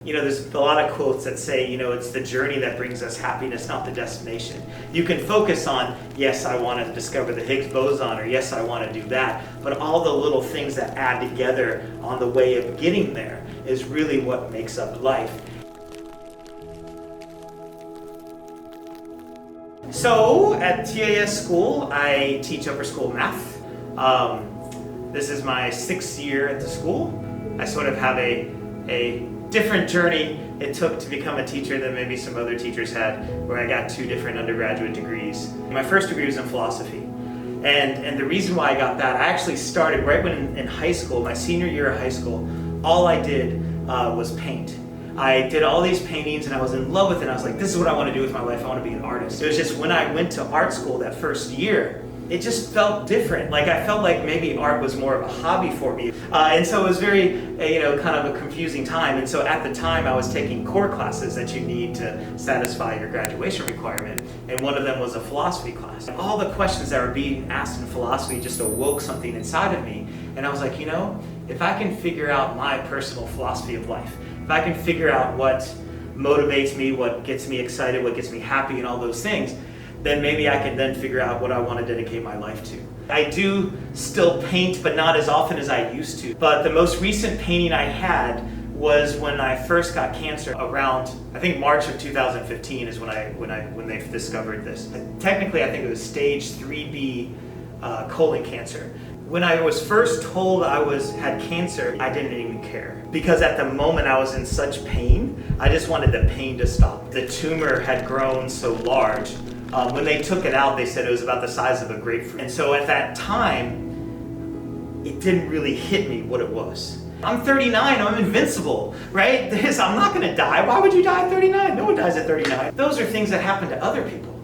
There's a lot of quotes that say, it's the journey that brings us happiness, not the destination. You can focus on, yes, I want to discover the Higgs boson, or yes, I want to do that, but all the little things that add together on the way of getting there is really what makes up life. So at TAS school, I teach upper school math. This is my 6th year at the school. I sort of have a different journey it took to become a teacher than maybe some other teachers had, where I got 2 different undergraduate degrees. My first degree was in philosophy. And the reason why I got that, I actually started right when in high school, my senior year of high school, all I did was paint. I did all these paintings and I was in love with it. I was like, this is what I want to do with my life. I want to be an artist. It was just when I went to art school that first year, it just felt different. Like I felt like maybe art was more of a hobby for me. And so it was very, kind of a confusing time. And so at the time I was taking core classes that you need to satisfy your graduation requirement. And one of them was a philosophy class. And all the questions that were being asked in philosophy just awoke something inside of me. And I was like, if I can figure out my personal philosophy of life, if I can figure out what motivates me, what gets me excited, what gets me happy and all those things, then maybe I can then figure out what I want to dedicate my life to. I do still paint, but not as often as I used to. But the most recent painting I had was when I first got cancer around, I think March of 2015 is when they discovered this. Technically, I think it was stage 3B colon cancer. When I was first told I had cancer, I didn't even care. Because at the moment I was in such pain, I just wanted the pain to stop. The tumor had grown so large. When they took it out, they said it was about the size of a grapefruit. And so at that time, it didn't really hit me what it was. I'm 39, I'm invincible, right? I'm not gonna die. Why would you die at 39? No one dies at 39. Those are things that happen to other people,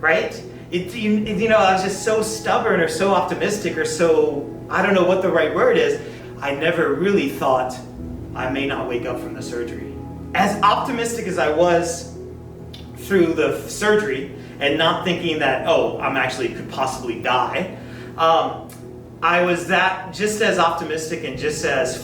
right? I was just so stubborn or so optimistic or so, I don't know what the right word is. I never really thought I may not wake up from the surgery. As optimistic as I was through the surgery and not thinking that, I'm actually could possibly die, I was just as optimistic and just as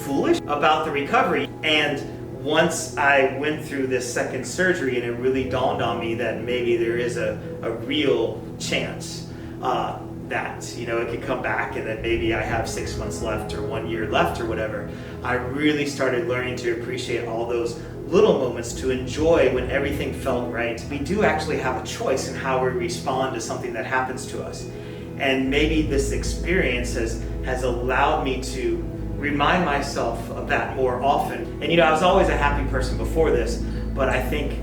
foolish about the recovery. And once I went through this second surgery and it really dawned on me that maybe there is a real chance that it could come back and that maybe I have 6 months left or 1 year left or whatever, I really started learning to appreciate all those little moments, to enjoy when everything felt right. We do actually have a choice in how we respond to something that happens to us. And maybe this experience has allowed me to remind myself of that more often. And I was always a happy person before this, but I think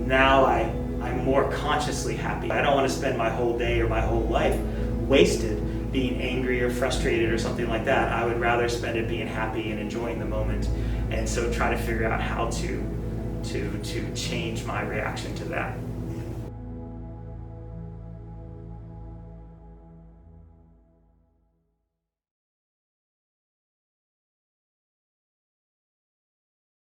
now I'm more consciously happy. I don't want to spend my whole day or my whole life wasted being angry or frustrated or something like that. I would rather spend it being happy and enjoying the moment. And so try to figure out how to change my reaction to that.